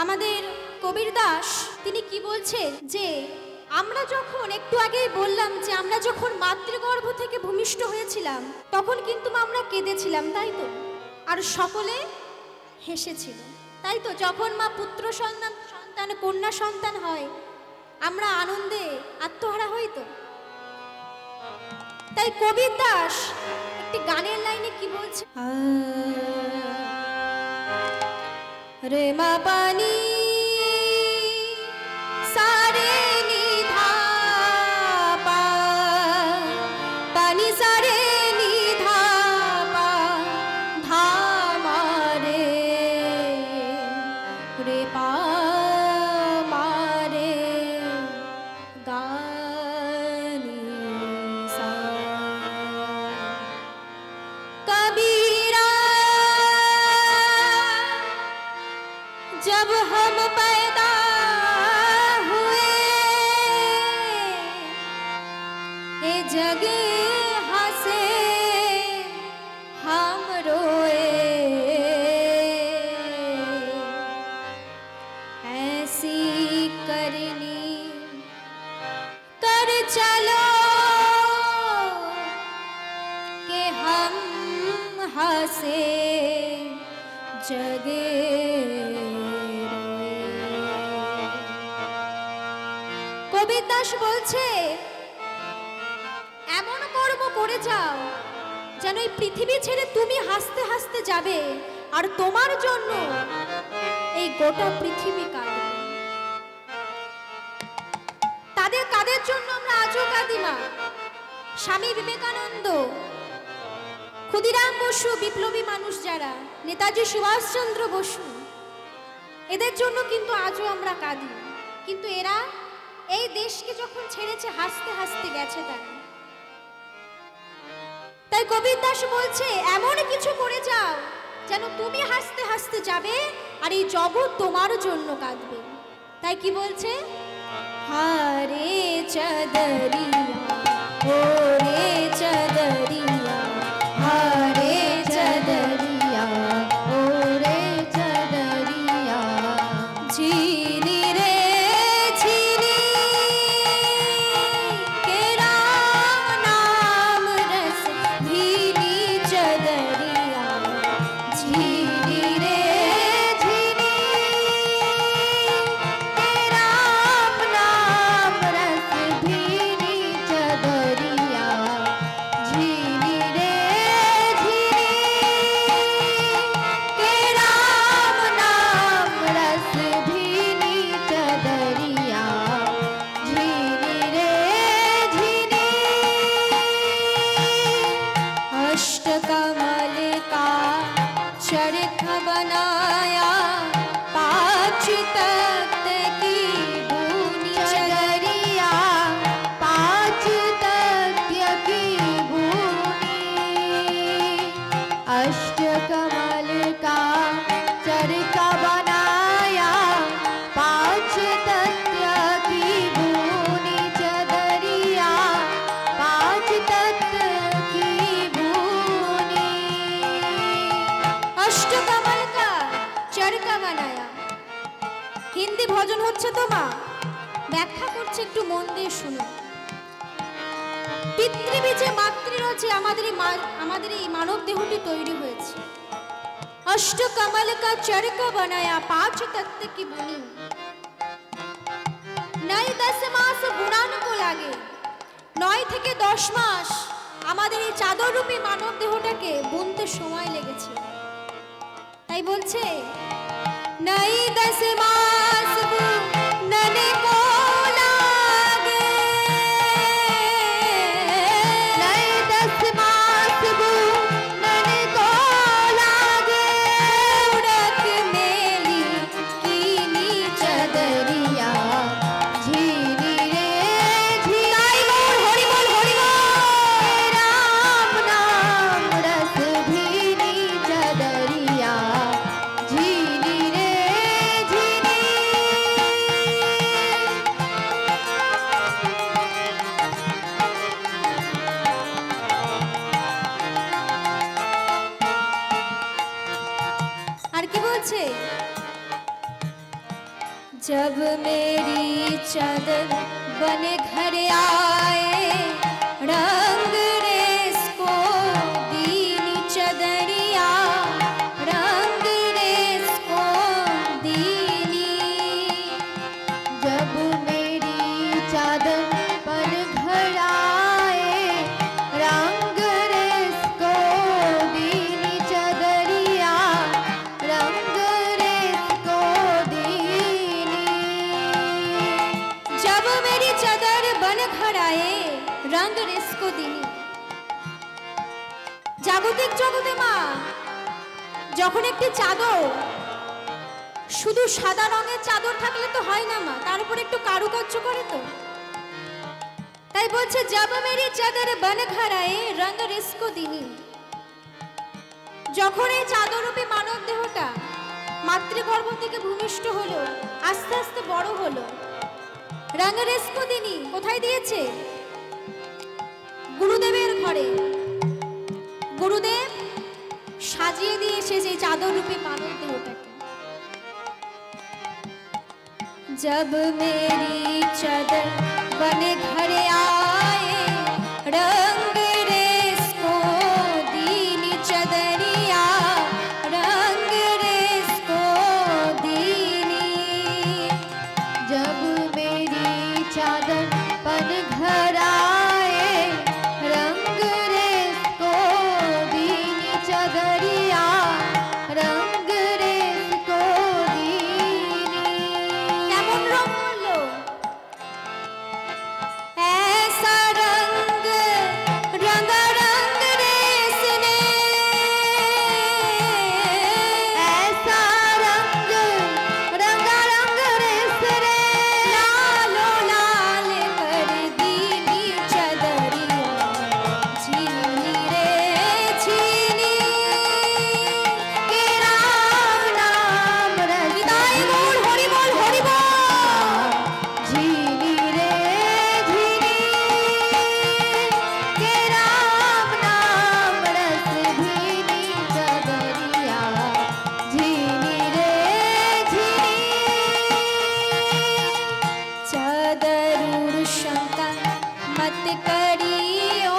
আমাদের কবির দাস তিনি কি বলছে যে আমরা যখন একটু আগেই বললাম যে আমরা যখন মাতৃগর্ভ থেকে ভূমিষ্ঠ হয়েছিলাম তখন কিন্তু আমরা কেঁদেছিলাম, তাই তো? আর সকলে হেসেছিল, তাই তো? যখন মা পুত্র সন্তান কন্যা সন্তান হয় আমরা আনন্দে আত্মহারা হই তো। তাই কবির দাস একটি গানের লাইনে কি বলছে, রে মা পানি সারে নিধা পা, পানি সারে নিধা পা ধা মারে রে পা মারে গা নি সা। कबीरा जब हम पैदा हुए ये जग हंसे हम रोए, ऐसी करनी कर चलो कि हम हंसे जगे रोए। কবির দাস বলছে এমন কর্ম করে যাও যেন এই পৃথিবী ছেড়ে তুমি হাসতে হাসতে যাবে আর তোমার জন্য এই গোটা পৃথিবী কাঁদবে। কাদের জন্য আমরা আজও কাঁদি মা? স্বামী বিবেকানন্দ, ক্ষুদিরাম বসু, বিপ্লবী মানুষ যারা, নেতাজি সুভাষচন্দ্র বসু, এদের জন্য কিন্তু আজও আমরা কাঁদি। কিন্তু এরা এই দেশকে যখন ছেড়েছে হাসতে হাসতে গেছে তারা। তাই কবির দাস বলছে এমন কিছু করে যাও যেন তুমি হাসতে হাসতে যাবে আর এই জগৎ তোমার জন্য কাঁদবে। তাই কি বলছে, হারে চাদরিয়া ও রে চাদরিয়া, হারে চাদরিয়া ও রে চাদরিয়া, ঝিনি রে ঝিনি के राम नाम रस भीनी चादरिया, झिनी रे झिनी के राम नाम रस भीनी चादरिया, झिनी रे झिनी के राम नाम रस भीनी चादरिया, झिनी रे झिनी। अष्टकमल का चरख बनाया, पांच तख्त की भूनी चादरिया, पांच तख्त की भूनी। अष्टकमल का चरख बनाया, पांच तख्त की भूनी चादरिया, पांच तख्त की भूनी। अष्टकमल का चरखा बनाया। হিন্দি ভজন হচ্ছে তো মা, ব্যাখ্যা করছে, একটু মন দিয়ে শুনো। পিতৃবীজে মাতৃরচে আমাদের এই মানব দেহটি তৈরি হয়েছে। অষ্টকমল কা চরকা বানায়া, পাঁচ তত্ত্ব কি বুনি। নাই 10 মাস বুনানো কো লাগে, 9 থেকে 10 মাস আমাদের এই চাদর রূপী মানব দেহটাকে বুনতে সময় লেগেছে। তাই বলছে নাই 10 মাস বুননে কো লাগে, নাই 10 মাস বুননে কো লাগে, उड़क मेली कीनी चादरिया, झिनी रे झिनी। हरि बोल हरि बोल। राम नाम रस भीनी चादरिया, झिनी रे झिनी जब मेरी चादर बने घर आए रंग रेस को दीनी चदरिया रंग रेस को दीनी। जब मेरी चादर बन घर आए रंग रेस को दीनी चदरिया रंग रेस को दीनी। जब मेरी चादर बन घर आए रंग रेस को दीनी। জাগতিক জগতে মা যখন একটি চাদর শুধু সাদা রঙের চাদর থাকলে তো হয় না মা, তার উপর একটু কারুকার্য করে তো। তাই বলছে জব মেরি চাদর বন ঘর আয়ে রঙ রেসকো দিনি। যখন এই চাদররূপী মানব দেহটা মাতৃগর্ভ থেকে ভূমিষ্ঠ হলো, আস্তে আস্তে বড় হলো, রঙ রেসকো দিনি কোথায় দিয়েছে? গুরুদেবের ঘরে। গুরুদেব সাজিয়ে দিয়েছে সেই চাদররূপী মানব দেহটাকে। जब मेरी चादर बने घर आए रंग रेस को दीनी चदरिया रंग रेस को दीनी। जब मेरी चादर बन घर आए रंग रेस को दीनी चदरिया रंग रेस को दीनी। কেমন রং করলো? ऐसा रंग रंगा रंग रेस ने ऐसा रंग रंगा रंग रेस रे लालो लाल कर दीनी चदरिया झीनी रे झीनी। के राम नाम रस নিতাই গৌর হরি বল হরি বল। झीनी रे झीनी के राम नाम रस भीनी चदरिया झीनी रे झीनी। चादर शंका मत करियो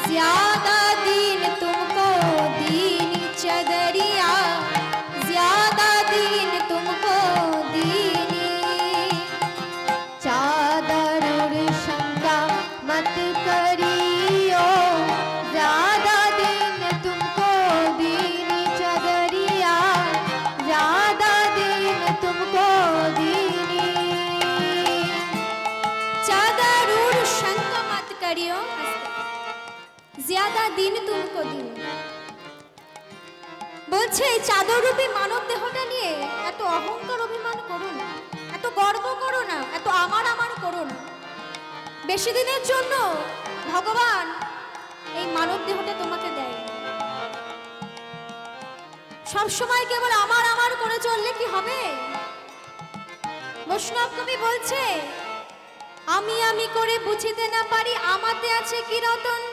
ज्यादा दिन तुमको दीनी चदरिया ज्यादा दिन तुमको दीनी। चादर शंका मत करियो ज्यादा दिन तुमको दीनी चदरिया ज्यादा दिन तुमको दीनी। चादर शंका मत करियो ज्यादा दिन तुमको दीनी। বলছে এই চাদররূপী মানব দেহটা নিয়ে এত অহংকার অভিমান করো না, এত গর্ব করো না, এত আমার আমার করো না। বেশি দিনের জন্য ভগবান এই মানব দেহটা তোমাকে দেয়। সব সময় কেবল আমার আমার করে চললে কি হবে? বৈষ্ণব কবি বলছে আমি আমি করে বুঝিতে না পারি আমাতে আছে কি রতন।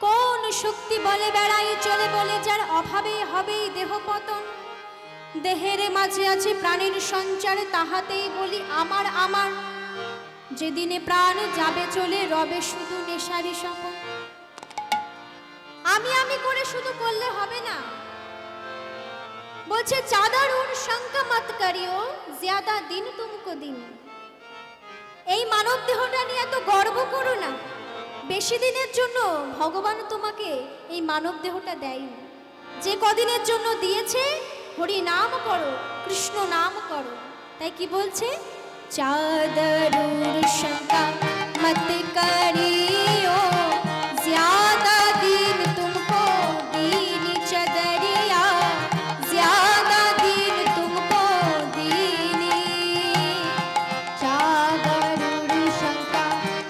কোন শক্তি বলে বেড়াই চলে বলে যার অভাবে হবেই দেহ পতন। দেহের মাঝে আছে প্রাণের সঞ্চার তাহাতেই বলি আমার আমার। যেদিনে প্রাণ যাবে চলে রবে শুধু নেশারি সপন। আমি আমি করে শুধু করলে হবে না। বলছে চাদর শঙ্কা মত করিও ज्यादा दिन तुमको दीनी। এই মানব দেহটা নিয়ে এত গর্ব করো না। বেশি দিনের জন্য ভগবান তোমাকে এই মানব দেহটা দেয়নি। যে কদিনের জন্য দিয়েছে হরি নাম করো, কৃষ্ণ নাম করো। তাই কি বলছে? চাদর শঙ্কা মত করিও ज्यादा दिन तुमको दीनी चदरिया ज्यादा दिन तुमको दीनी। चादर शंका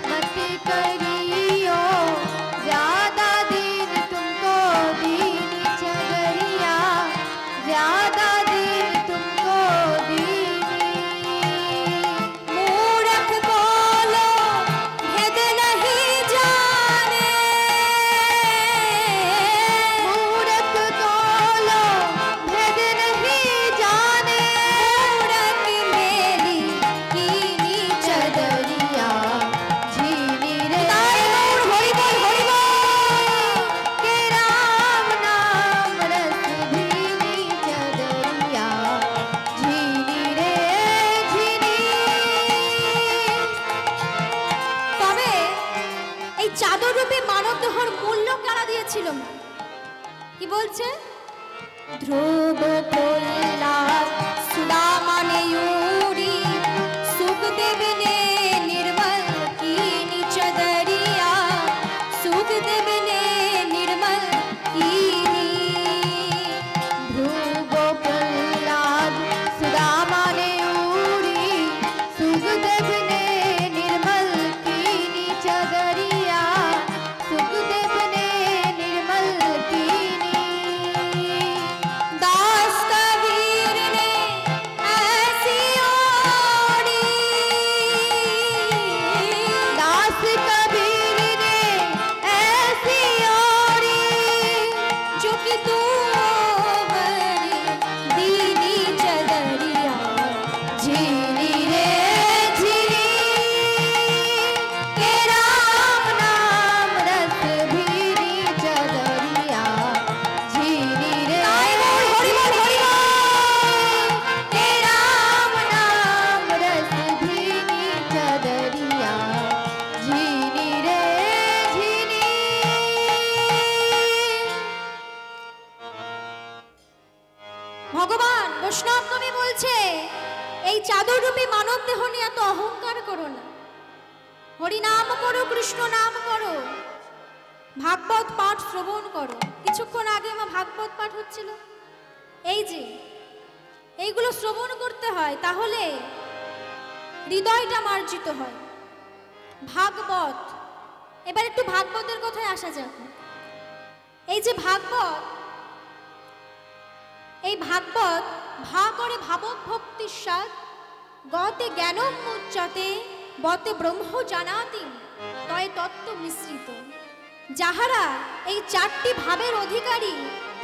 मत करियो ज्यादा दिन तुमको दीनी चदरिया ज्यादा दिन तुमको दीनी। मूर्ख बोलो भेद नहीं বলছে? ধ্রুব প্রহ্লাদ সুদামা ने यूरी सुखदेव ने निर्मल की नीच दरिया सुखदेव ने निर्मल की ध्रुव प्रहलाद सुदामा ने यूरी सुखदेव ने निर्मल कीनी चदरिया सुखदेव ने निर्मल कीनी दास कबीर ने ऐसी ओढ़ी दास कबीर ने ऐसी ओढ़ी जो कि तू बड़ी दीनी चदरिया झीली रे झीली के राम नाम रस भीनी चदरिया झीली रे के राम नाम रस भीनी चदरिया झीली रे झीली ভগবান বৈষ্ণব কবি বলছে এই চাদর রূপী মানব দেহ নিয়ে এত অহংকার করো না, হরি নাম করো, কৃষ্ণ নাম করো, ভাগবত পাঠ শ্রবণ করো। কিছুক্ষণ আগে আমার ভাগবত পাঠ হচ্ছিল, এই যে এইগুলো শ্রবণ করতে হয়, তাহলে হৃদয়টা মার্জিত হয়। ভাগবত, এবার একটু ভাগবতের কথায় আসা যাক। এই যে ভাগবত, এই ভাগবত ভা করে ভাবক ভক্তির স্বাদ গতে জ্ঞানম মুচ্যতে বতে ব্রহ্ম জানাতি তয় তত্ত্ব মিশ্রিত। যাহারা এই চারটি ভাবের অধিকারী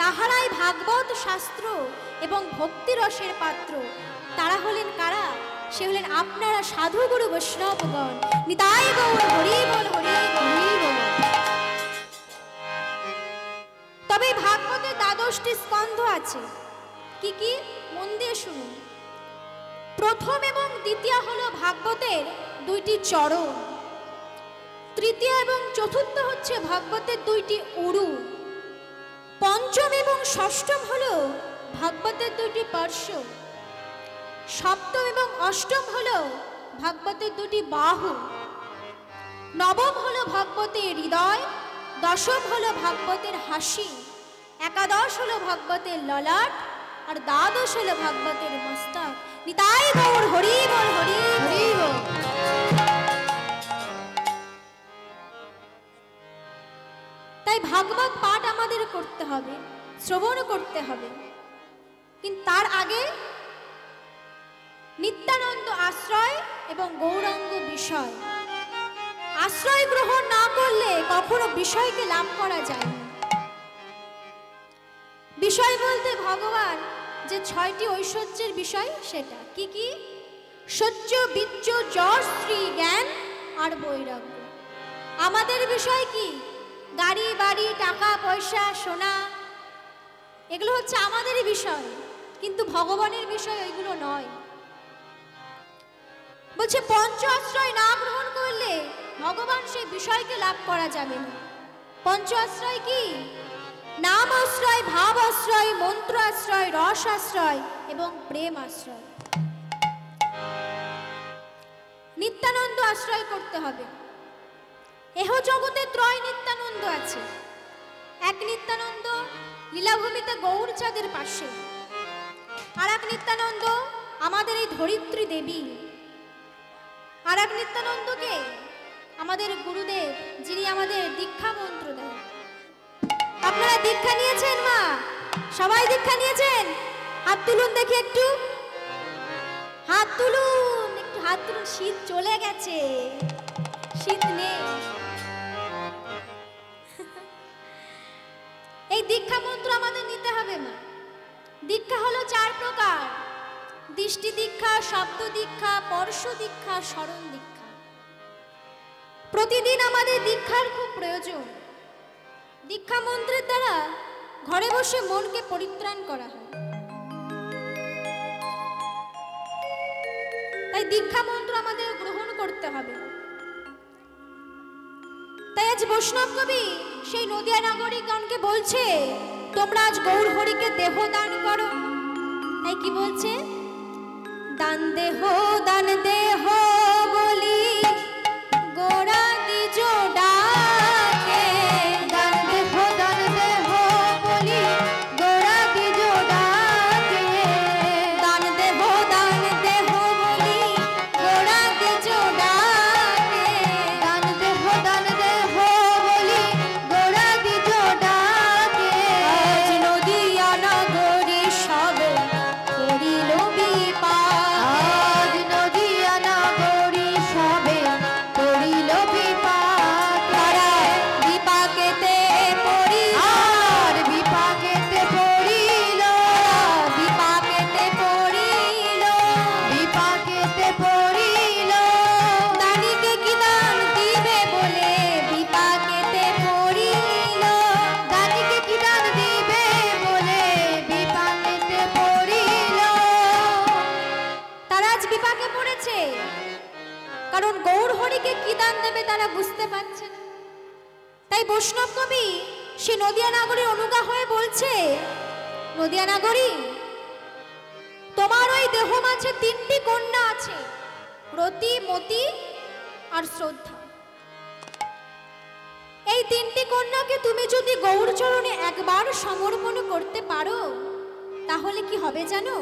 তাহারাই ভাগবত শাস্ত্র এবং ভক্তিরসের পাত্র। তারা হলেন কারা? সে হলেন আপনারা সাধুগুরু বৈষ্ণবগণ। নিতাই গৌর হরি বল, হরি হরি বল। তবে এই ভাগবতের দ্বাদশটি স্কন্ধ আছে। কি কি? মন দিয়ে শুনুন। প্রথম এবং দ্বিতীয় হলো ভাগবতের দুইটি চরণ, তৃতীয় এবং চতুর্থ হচ্ছে ভাগবতের দুইটি উরু, পঞ্চম এবং ষষ্ঠম হলো ভাগবতের দুইটি পার্শ্ব, সপ্তম এবং অষ্টম হলো ভাগবতের দুটি বাহু, নবম হলো ভাগবতের হৃদয়, দশম হলো ভাগবতের হাসি, একাদশ হলো ভাগবতের ললাট, আর দ্বাদশ হলো ভাগবতের মস্তক। নিতাই গৌর হরি বল, হরি হরি বল। তাই ভাগবত পাঠ আমাদের করতে হবে, শ্রবণ করতে হবে, কিন্তু তার আগে নিত্যানন্দ আশ্রয় এবং গৌরাঙ্গ বিষয়। আশ্রয় গ্রহণ না করলে কখনো বিষয়কে লাভ করা যায় না। বিষয় বলতে ভগবান যে ছয়টি ঐশ্বর্যের বিষয়, সেটা কি কি? সহ্য, বিচ্য, যশ, শ্রী, জ্ঞান আর বৈরাগ্য। আমাদের বিষয় কি? গাড়ি, বাড়ি, টাকা পয়সা, সোনা, এগুলো হচ্ছে আমাদেরই বিষয়, কিন্তু ভগবানের বিষয় ওইগুলো নয়। বলছে পঞ্চ আশ্রয় না গ্রহণ করলে ভগবান সেই বিষয়কে লাভ করা যাবে না। পঞ্চ আশ্রয় কি? নাম আশ্রয়, ভাব আশ্রয়, মন্ত্র আশ্রয়, রস আশ্রয় এবং প্রেম আশ্রয়। নিত্যানন্দ আশ্রয় করতে হবে। এহ জগতে ত্রয় নিত্যানন্দ আছে। এক নিত্যানন্দ লীলাভূমিতে গৌরচাঁদের পাশে, আর এক নিত্যানন্দ আমাদের এই ধরিত্রী দেবী, আর এক নিত্যানন্দকে আমাদের গুরুদেব, যিনি আমাদের দীক্ষা মন্ত্র দেন। আপনারা দীক্ষা নিয়েছেন মা? সবাই দীক্ষা নিয়েছেন? হাত তুলুন দেখি, একটু হাত তুলুন, একটু হাত তুলুন। শীত চলে গেছে, শীত নেই। এই দীক্ষা মন্ত্র আমাদের নিতে হবে মা। দীক্ষা হলো চার প্রকার: দৃষ্টি দীক্ষা, শব্দ দীক্ষা, স্পর্শ দীক্ষা, স্মরণ দীক্ষা। প্রতিদিন আমাদের দীক্ষার খুব প্রয়োজন। দীক্ষা মন্ত্রের দ্বারা ঘরে বসে মনকে পরিত্রাণ করা হয়। তাই দীক্ষা মন্ত্র আমাদের গ্রহণ করতে হবে। তাই আজ বৈষ্ণব কবি সেই নদিয়া নাগরিকগণকে বলছে তোমরা আজ গৌর হরিকে দেহ দান করো। তাই কি বলছে? দান দেহ বলি গোরা নিজ ডাকে। দান দেহ বলি গোরা দিজ ডাকে। দান দেহ বলি গোরা নিজ ডাকে। দান দেহ বলি গোরা দিজ ডাকে। আজ নদিয়া নগরী সব করিল বিপাক। আজ নদিয়া নগরী সবে করিল বিপাক। তারা বিপাকেতে পড়িল। আর বিপাকেতে পড়িল। বিপাকেতে পড়িল। বিপাকেতে পড়িল। দানিকে কি দান দিবে বলে বিপাকেতে পড়িল। দানিকে কি দান দিবে বলে বিপাকেতে পড়িল। তারা আজ বিপাকে পড়েছে, কারণ গৌর হরিকে কি দান দেবে তারা বুঝতে পারছে না। তাই বৈষ্ণব কবি সে নদিয়া নাগরীর অনুগা হয়ে বলছে, নদিয়া নাগরী, তোমার ওই দেহ মাঝে 3টি কন্যা আছে, রতি, মতি আর শ্রদ্ধা। এই 3টি কন্যাকে তুমি যদি গৌর চরণে একবার সমর্পণ করতে পারো, তাহলে কি হবে জানো?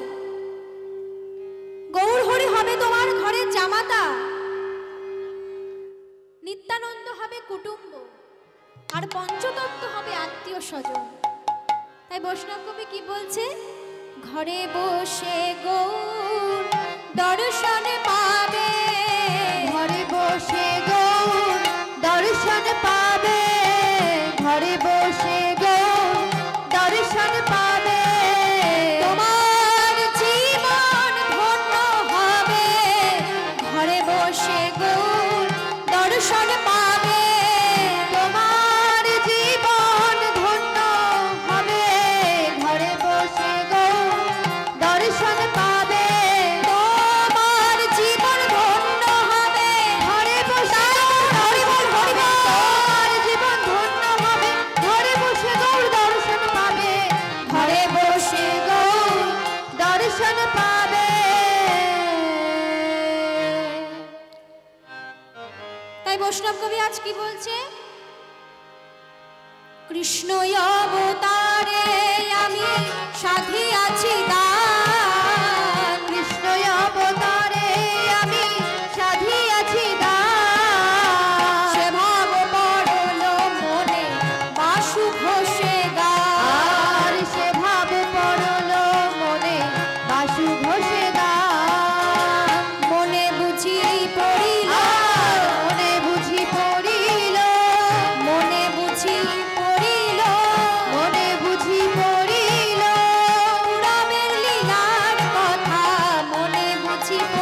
গৌর হরি হবে তোমার ঘরের জামাতা, নিত্যানন্দ হবে কুটুম্ব, আর পঞ্চতত্ত্ব হবে আত্মীয় স্বজন। তাই বৈষ্ণব কবি কি বলছে? ঘরে বসে গৌর দর্শন পাবে। ঘরে বসে গৌর দর্শন পাবে। ঘরে বসে গৌর দর্শন পাবে। তোমার জীবন ধন্য হবে। ঘরে বসে গৌর দর্শন পাবে। তোমার জীবন ধন্য হবে। ঘরে বসে গৌর দর্শন পাবে। তোমার জীবন ধন্য হবে। ঘরে বসে তোমার জীবন ধন্য হবে। ঘরে বসে গৌর দর্শন পাবে। ঘরে বসে গৌর দর্শন পাবে। তাই বৈষ্ণব কবি আজ কি বলছে? কৃষ্ণ অবতারে আমি সাধিয়াছি দান। কৃষ্ণ অবতারে আমি সাধিয়াছি দান। সে ভাব পড়ল মনে বাসু ঘোষে গান। আর সে ভাব পড়ল মনে বাসু ঘোষে গান। মনে বুঝি পড়িল। আর মনে বুঝি পড়িল। মনে বুঝি পড়িল। মনে বুঝি পড়িল। রামের লীলার কথা মনে বুঝি পড়িল।